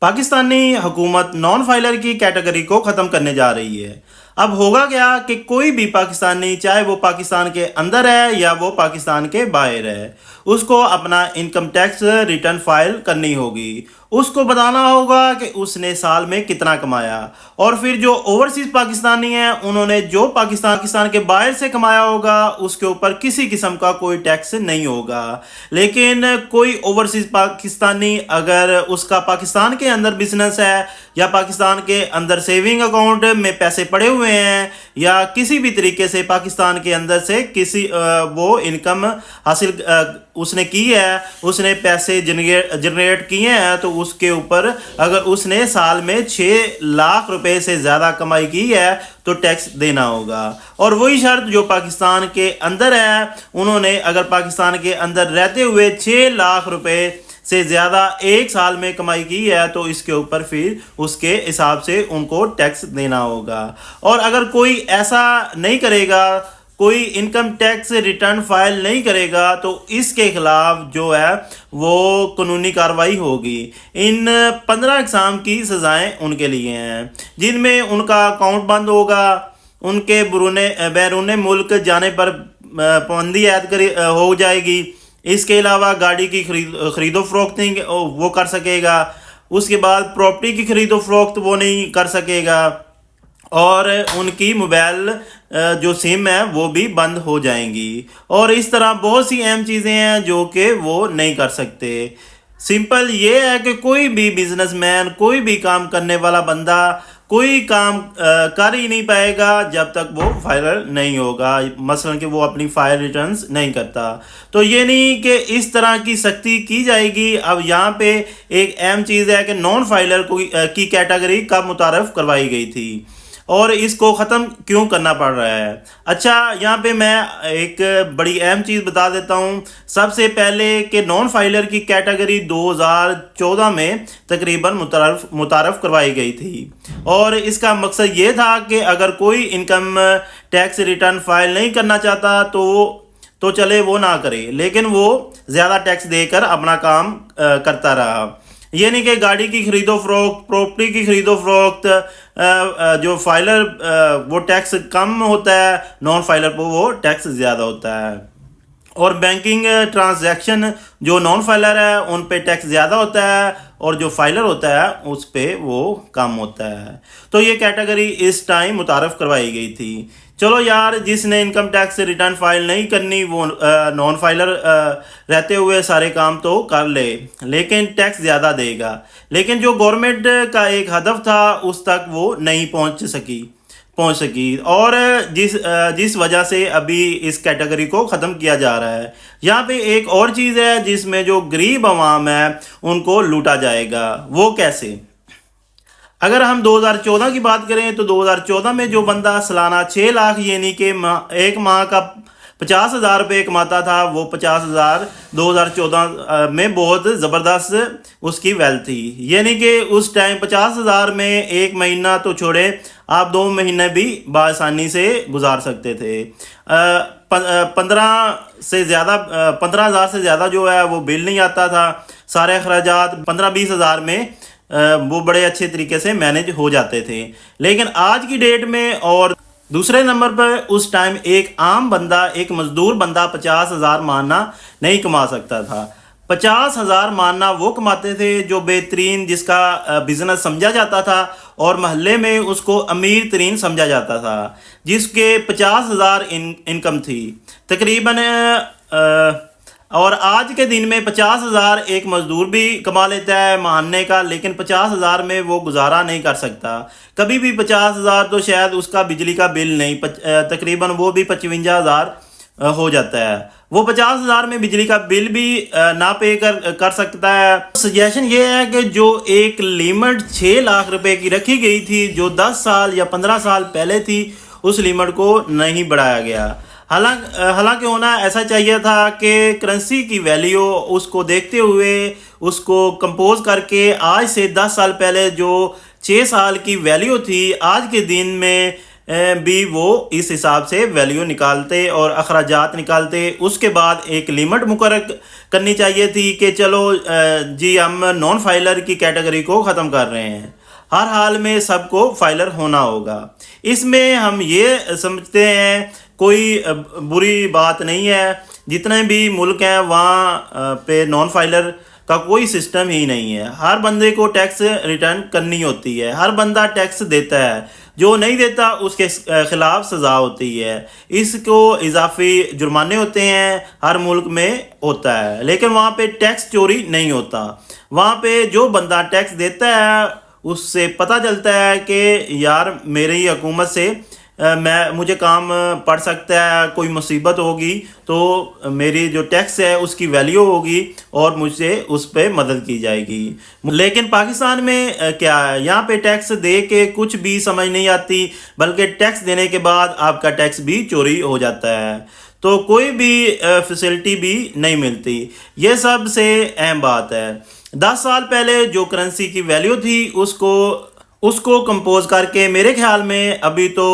پاکستانی حکومت non filer کی category کو ختم کرنے جا رہی ہے۔ اب ہوگا کیا کہ کوئی بھی پاکستانی، چاہے وہ پاکستان کے اندر ہے یا وہ پاکستان کے باہر ہے، اس کو اپنا انکم ٹیکس ریٹرن فائل کرنی ہوگی۔ اس کو بتانا ہوگا کہ اس نے سال میں کتنا کمایا، اور پھر جو اوورسیز پاکستانی ہیں انہوں نے جو پاکستان کے باہر سے کمایا ہوگا اس کے اوپر کسی قسم کا کوئی ٹیکس نہیں ہوگا۔ لیکن کوئی اوورسیز پاکستانی اگر اس کا پاکستان کے اندر بزنس ہے یا پاکستان کے اندر سیونگ اکاؤنٹ میں پیسے پڑے ہوئے ہیں یا کسی بھی طریقے سے پاکستان کے اندر سے وہ انکم حاصل اس نے کی ہے، اس نے پیسے جنریٹ کیے ہیں، تو اس کے اوپر اگر اس نے سال میں 6 لاکھ روپے سے زیادہ کمائی کی ہے تو ٹیکس دینا ہوگا۔ اور وہی شرط جو پاکستان کے اندر ہے، انہوں نے اگر پاکستان کے اندر رہتے ہوئے 6 لاکھ روپے سے زیادہ ایک سال میں کمائی کی ہے تو اس کے اوپر پھر اس کے حساب سے ان کو ٹیکس دینا ہوگا۔ اور اگر کوئی ایسا نہیں کرے گا، کوئی انکم ٹیکس ریٹرن فائل نہیں کرے گا، تو اس کے خلاف جو ہے وہ قانونی کارروائی ہوگی۔ ان 15 اقسام کی سزائیں ان کے لیے ہیں، جن میں ان کا اکاؤنٹ بند ہوگا، ان کے بیرون ملک جانے پر پابندی عائد ہو جائے گی۔ اس کے علاوہ گاڑی کی خرید و فروخت وہ کر سکے گا، اس کے بعد پراپرٹی کی خرید و فروخت وہ نہیں کر سکے گا، اور ان کی موبائل جو سم ہے وہ بھی بند ہو جائیں گی۔ اور اس طرح بہت سی اہم چیزیں ہیں جو کہ وہ نہیں کر سکتے۔ سمپل یہ ہے کہ کوئی بھی بزنس مین، کوئی بھی کام کرنے والا بندہ کوئی کام کر ہی نہیں پائے گا جب تک وہ فائلر نہیں ہوگا، مثلا کہ وہ اپنی فائل ریٹرنز نہیں کرتا۔ تو یہ نہیں کہ اس طرح کی سختی کی جائے گی۔ اب یہاں پہ ایک اہم چیز ہے کہ نان فائلر کی کیٹیگری کب متعارف کروائی گئی تھی اور اس کو ختم کیوں کرنا پڑ رہا ہے۔ اچھا، یہاں پہ میں ایک بڑی اہم چیز بتا دیتا ہوں۔ سب سے پہلے کہ نان فائلر کی کیٹیگری 2014 میں تقریباً متعارف کروائی گئی تھی، اور اس کا مقصد یہ تھا کہ اگر کوئی انکم ٹیکس ریٹرن فائل نہیں کرنا چاہتا تو چلے وہ نہ کرے، لیکن وہ زیادہ ٹیکس دے کر اپنا کام کرتا رہا۔ یہ نہیں کہ گاڑی کی خرید و فروخت، پراپرٹی کی خرید و فروخت جو فائلر وہ ٹیکس کم ہوتا ہے، نان فائلر پہ وہ ٹیکس زیادہ ہوتا ہے۔ اور بینکنگ ٹرانزیکشن جو نان فائلر ہے ان پہ ٹیکس زیادہ ہوتا ہے، اور جو فائلر ہوتا ہے اس پہ وہ کم ہوتا ہے۔ تو یہ کیٹیگری اس ٹائم متعارف کروائی گئی تھی۔ چلو یار، جس نے انکم ٹیکس ریٹرن فائل نہیں کرنی وہ نان فائلر رہتے ہوئے سارے کام تو کر لے، لیکن ٹیکس زیادہ دے گا۔ لیکن جو گورنمنٹ کا ایک ہدف تھا اس تک وہ نہیں پہنچ سکی، اور جس وجہ سے ابھی اس کیٹیگری کو ختم کیا جا رہا ہے۔ یہاں پہ ایک اور چیز ہے جس میں جو غریب عوام ہے ان کو لوٹا جائے گا۔ وہ کیسے؟ اگر ہم 2014 کی بات کریں تو 2014 میں جو بندہ سالانہ 6 لاکھ یعنی کہ ایک ماہ کا 50,000 روپے کماتا تھا، وہ 50,000 2014 میں بہت زبردست اس کی ویلتھ تھی۔ یعنی کہ اس ٹائم 50,000 میں ایک مہینہ تو چھوڑے، آپ 2 مہینے بھی بآسانی سے گزار سکتے تھے۔ 15,000 سے زیادہ جو ہے وہ بل نہیں آتا تھا، سارے اخراجات 15-20,000 میں وہ بڑے اچھے طریقے سے مینج ہو جاتے تھے۔ لیکن آج کی ڈیٹ میں اور دوسرے نمبر پر اس ٹائم ایک عام بندہ، ایک مزدور بندہ 50,000 ماہانہ نہیں کما سکتا تھا۔ 50,000 ماہانہ وہ کماتے تھے جو بہترین، جس کا بزنس سمجھا جاتا تھا اور محلے میں اس کو امیر ترین سمجھا جاتا تھا، جس کے 50,000 انکم تھی تقریباً۔ اور آج کے دن میں 50,000 ایک مزدور بھی کما لیتا ہے ماہانے کا، لیکن 50,000 میں وہ گزارا نہیں کر سکتا کبھی بھی۔ 50,000 تو شاید اس کا بجلی کا بل نہیں، تقریباً وہ بھی 55,000 ہو جاتا ہے۔ وہ 50,000 میں بجلی کا بل بھی نہ پے کر سکتا ہے۔ سجیشن یہ ہے کہ جو ایک لیمٹ 6 لاکھ روپے کی رکھی گئی تھی، جو 10 سال یا 15 سال پہلے تھی، اس لیمٹ کو نہیں بڑھایا گیا۔ حالانکہ ہونا ایسا چاہیے تھا کہ کرنسی کی ویلیو اس کو دیکھتے ہوئے اس کو کمپوز کر کے آج سے 10 سال پہلے جو 6 سال کی ویلیو تھی، آج کے دن میں بھی وہ اس حساب سے ویلیو نکالتے اور اخراجات نکالتے۔ اس کے بعد ایک لیمٹ مقرر کرنی چاہیے تھی کہ چلو جی ہم نان فائلر کی کیٹیگری کو ختم کر رہے ہیں، ہر حال میں سب کو فائلر ہونا ہوگا۔ اس میں ہم یہ سمجھتے ہیں کوئی بری بات نہیں ہے، جتنے بھی ملک ہیں وہاں پہ نان فائلر کا کوئی سسٹم ہی نہیں ہے، ہر بندے کو ٹیکس ریٹرن کرنی ہوتی ہے، ہر بندہ ٹیکس دیتا ہے، جو نہیں دیتا اس کے خلاف سزا ہوتی ہے، اس کو اضافی جرمانے ہوتے ہیں، ہر ملک میں ہوتا ہے، لیکن وہاں پہ ٹیکس چوری نہیں ہوتا۔ وہاں پہ جو بندہ ٹیکس دیتا ہے اس سے پتہ چلتا ہے کہ یار میری حکومت سے مجھے کام پڑ سکتا ہے، کوئی مصیبت ہوگی تو میری جو ٹیکس ہے اس کی ویلیو ہوگی اور مجھ سے اس پہ مدد کی جائے گی۔ لیکن پاکستان میں کیا ہے، یہاں پہ ٹیکس دے کے کچھ بھی سمجھ نہیں آتی، بلکہ ٹیکس دینے کے بعد آپ کا ٹیکس بھی چوری ہو جاتا ہے، تو کوئی بھی فیسلٹی بھی نہیں ملتی۔ یہ سب سے اہم بات ہے۔ 10 سال پہلے جو کرنسی کی ویلیو تھی اس کو کمپوز کر کے میرے خیال میں ابھی تو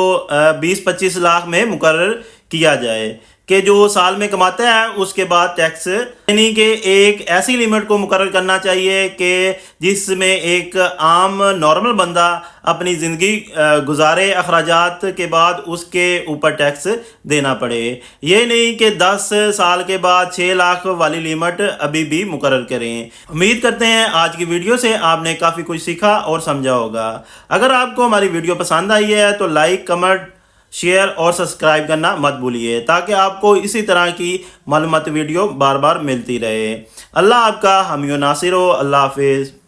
20-25 لاکھ میں مقرر کیا جائے کہ جو سال میں کماتا ہے اس کے بعد ٹیکس، یعنی کہ ایک ایسی لیمٹ کو مقرر کرنا چاہیے کہ جس میں ایک عام نارمل بندہ اپنی زندگی گزارے، اخراجات کے بعد اس کے اوپر ٹیکس دینا پڑے۔ یہ نہیں کہ 10 سال کے بعد 6 لاکھ والی لیمٹ ابھی بھی مقرر کریں۔ امید کرتے ہیں آج کی ویڈیو سے آپ نے کافی کچھ سیکھا اور سمجھا ہوگا۔ اگر آپ کو ہماری ویڈیو پسند آئی ہے تو لائک، کمنٹ، شیئر اور سبسکرائب کرنا مت بھولیے تاکہ آپ کو اسی طرح کی معلوماتی ویڈیو بار بار ملتی رہے۔ اللہ آپ کا حامی و ناصر ہو۔ اللہ حافظ۔